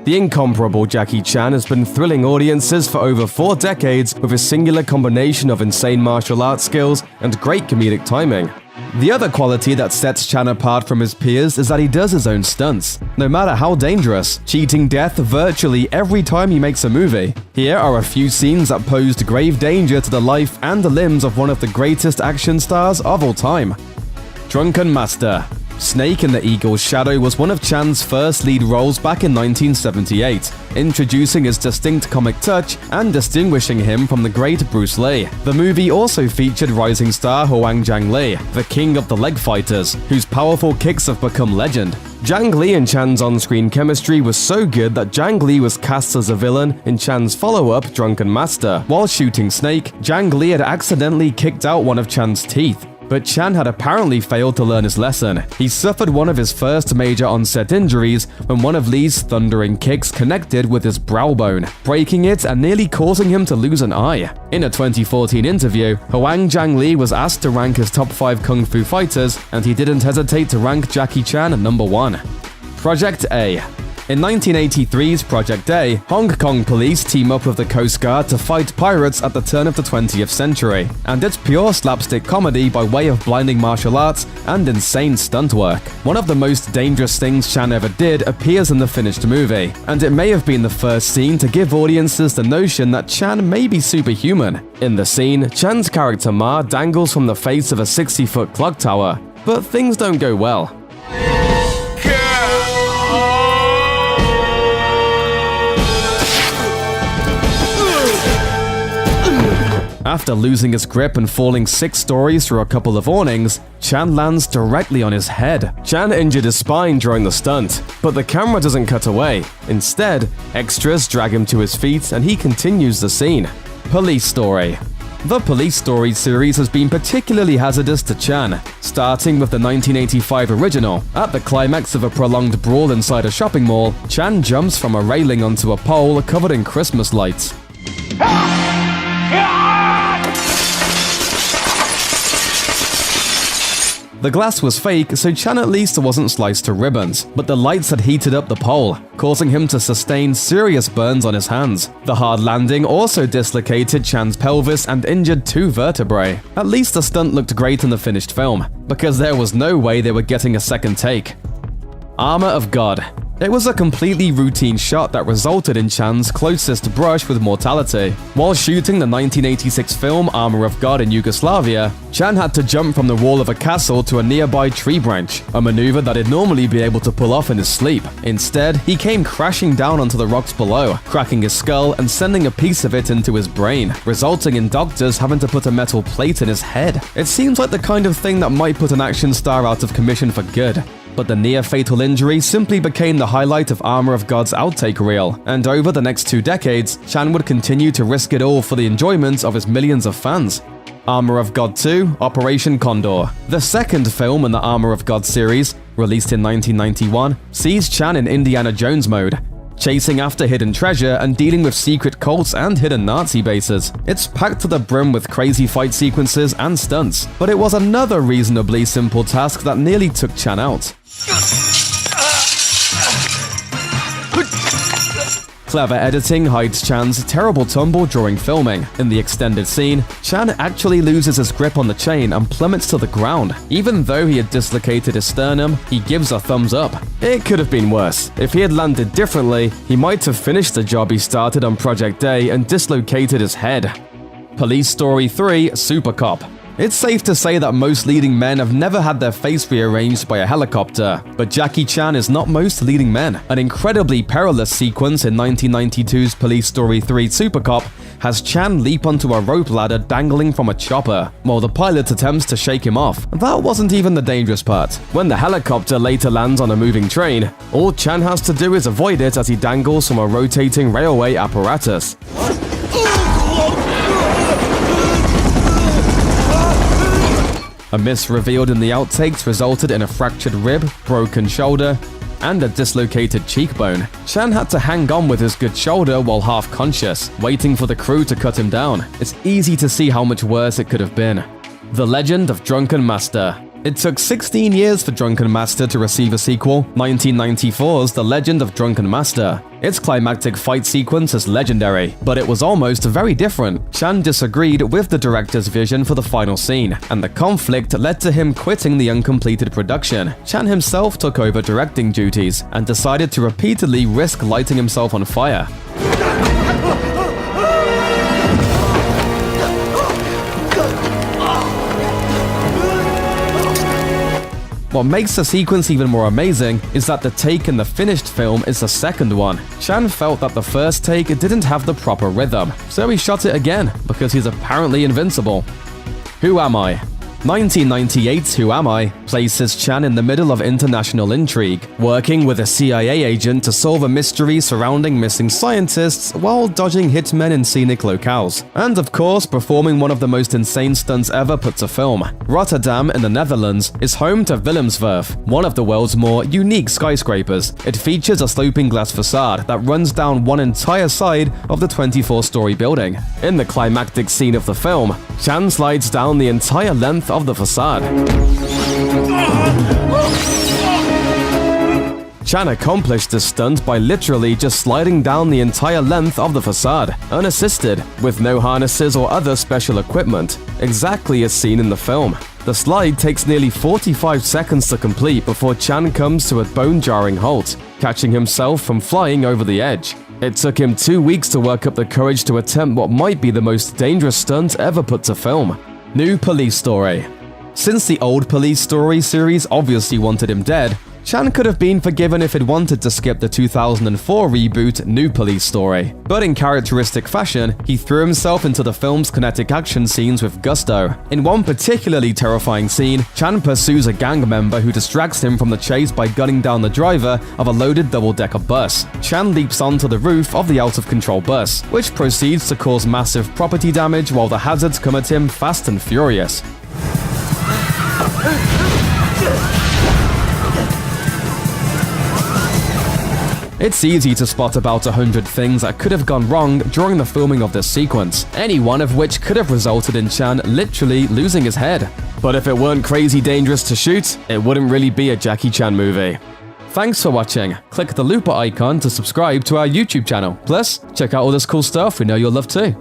The incomparable Jackie Chan has been thrilling audiences for over 4 decades with his singular combination of insane martial arts skills and great comedic timing. The other quality that sets Chan apart from his peers is that he does his own stunts, no matter how dangerous, cheating death virtually every time he makes a movie. Here are a few scenes that posed grave danger to the life and the limbs of one of the greatest action stars of all time. Drunken Master. Snake in the Eagle's Shadow was one of Chan's first lead roles back in 1978, introducing his distinct comic touch and distinguishing him from the great Bruce Lee. The movie also featured rising star Hwang Jang-lee, the king of the leg fighters, whose powerful kicks have become legend. Jang Lee and Chan's on-screen chemistry was so good that Jang Lee was cast as a villain in Chan's follow-up Drunken Master. While shooting Snake, Jang Lee had accidentally kicked out one of Chan's teeth. But Chan had apparently failed to learn his lesson. He suffered one of his first major onset injuries when one of Lee's thundering kicks connected with his brow bone, breaking it and nearly causing him to lose an eye. In a 2014 interview, Hwang Jang-lee was asked to rank his top 5 kung fu fighters, and he didn't hesitate to rank Jackie Chan at number 1. Project A. In 1983's Project A, Hong Kong police team up with the Coast Guard to fight pirates at the turn of the 20th century, and it's pure slapstick comedy by way of blinding martial arts and insane stunt work. One of the most dangerous things Chan ever did appears in the finished movie, and it may have been the first scene to give audiences the notion that Chan may be superhuman. In the scene, Chan's character Ma dangles from the face of a 60-foot clock tower, but things don't go well. After losing his grip and falling 6 stories through a couple of awnings, Chan lands directly on his head. Chan injured his spine during the stunt, but the camera doesn't cut away. Instead, extras drag him to his feet and he continues the scene. Police Story. The Police Story series has been particularly hazardous to Chan, starting with the 1985 original. At the climax of a prolonged brawl inside a shopping mall, Chan jumps from a railing onto a pole covered in Christmas lights. The glass was fake, so Chan at least wasn't sliced to ribbons, but the lights had heated up the pole, causing him to sustain serious burns on his hands. The hard landing also dislocated Chan's pelvis and injured 2 vertebrae. At least the stunt looked great in the finished film, because there was no way they were getting a second take. Armor of God. It was a completely routine shot that resulted in Chan's closest brush with mortality. While shooting the 1986 film Armor of God in Yugoslavia, Chan had to jump from the wall of a castle to a nearby tree branch, a maneuver that he'd normally be able to pull off in his sleep. Instead, he came crashing down onto the rocks below, cracking his skull and sending a piece of it into his brain, resulting in doctors having to put a metal plate in his head. It seems like the kind of thing that might put an action star out of commission for good. But the near-fatal injury simply became the highlight of Armor of God's outtake reel, and over the next 2 decades, Chan would continue to risk it all for the enjoyment of his millions of fans. Armor of God 2: Operation Condor. The second film in the Armor of God series, released in 1991, sees Chan in Indiana Jones mode, chasing after hidden treasure and dealing with secret cults and hidden Nazi bases. It's packed to the brim with crazy fight sequences and stunts, but it was another reasonably simple task that nearly took Chan out. Clever editing hides Chan's terrible tumble during filming. In the extended scene, Chan actually loses his grip on the chain and plummets to the ground. Even though he had dislocated his sternum, he gives a thumbs up. It could have been worse. If he had landed differently, he might have finished the job he started on Project A and dislocated his head. Police Story 3: Super Cop. It's safe to say that most leading men have never had their face rearranged by a helicopter, but Jackie Chan is not most leading men. An incredibly perilous sequence in 1992's Police Story 3: Super Cop has Chan leap onto a rope ladder dangling from a chopper, while the pilot attempts to shake him off. That wasn't even the dangerous part. When the helicopter later lands on a moving train, all Chan has to do is avoid it as he dangles from a rotating railway apparatus. A miss revealed in the outtakes resulted in a fractured rib, broken shoulder, and a dislocated cheekbone. Chan had to hang on with his good shoulder while half conscious, waiting for the crew to cut him down. It's easy to see how much worse it could have been. The Legend of Drunken Master. It took 16 years for Drunken Master to receive a sequel, 1994's The Legend of Drunken Master. Its climactic fight sequence is legendary, but it was almost very different. Chan disagreed with the director's vision for the final scene, and the conflict led to him quitting the uncompleted production. Chan himself took over directing duties, and decided to repeatedly risk lighting himself on fire. What makes the sequence even more amazing is that the take in the finished film is the second one. Chan felt that the first take didn't have the proper rhythm, so he shot it again, because he's apparently invincible. Who Am I? 1998's Who Am I places Chan in the middle of international intrigue, working with a CIA agent to solve a mystery surrounding missing scientists while dodging hitmen in scenic locales. And of course, performing one of the most insane stunts ever put to film. Rotterdam in the Netherlands is home to Willemswerf, one of the world's more unique skyscrapers. It features a sloping glass facade that runs down one entire side of the 24-story building. In the climactic scene of the film, Chan slides down the entire length of the facade. Chan accomplished this stunt by literally just sliding down the entire length of the facade, unassisted, with no harnesses or other special equipment, exactly as seen in the film. The slide takes nearly 45 seconds to complete before Chan comes to a bone-jarring halt, catching himself from flying over the edge. It took him 2 weeks to work up the courage to attempt what might be the most dangerous stunt ever put to film. New Police Story. Since the old Police Story series obviously wanted him dead, Chan could have been forgiven if he'd wanted to skip the 2004 reboot New Police Story. But in characteristic fashion, he threw himself into the film's kinetic action scenes with gusto. In one particularly terrifying scene, Chan pursues a gang member who distracts him from the chase by gunning down the driver of a loaded double-decker bus. Chan leaps onto the roof of the out-of-control bus, which proceeds to cause massive property damage while the hazards come at him fast and furious. It's easy to spot about 100 things that could have gone wrong during the filming of this sequence, any one of which could have resulted in Chan literally losing his head. But if it weren't crazy dangerous to shoot, it wouldn't really be a Jackie Chan movie. Thanks for watching. Click the looper icon to subscribe to our YouTube channel. Plus, check out all this cool stuff we know you'll love too.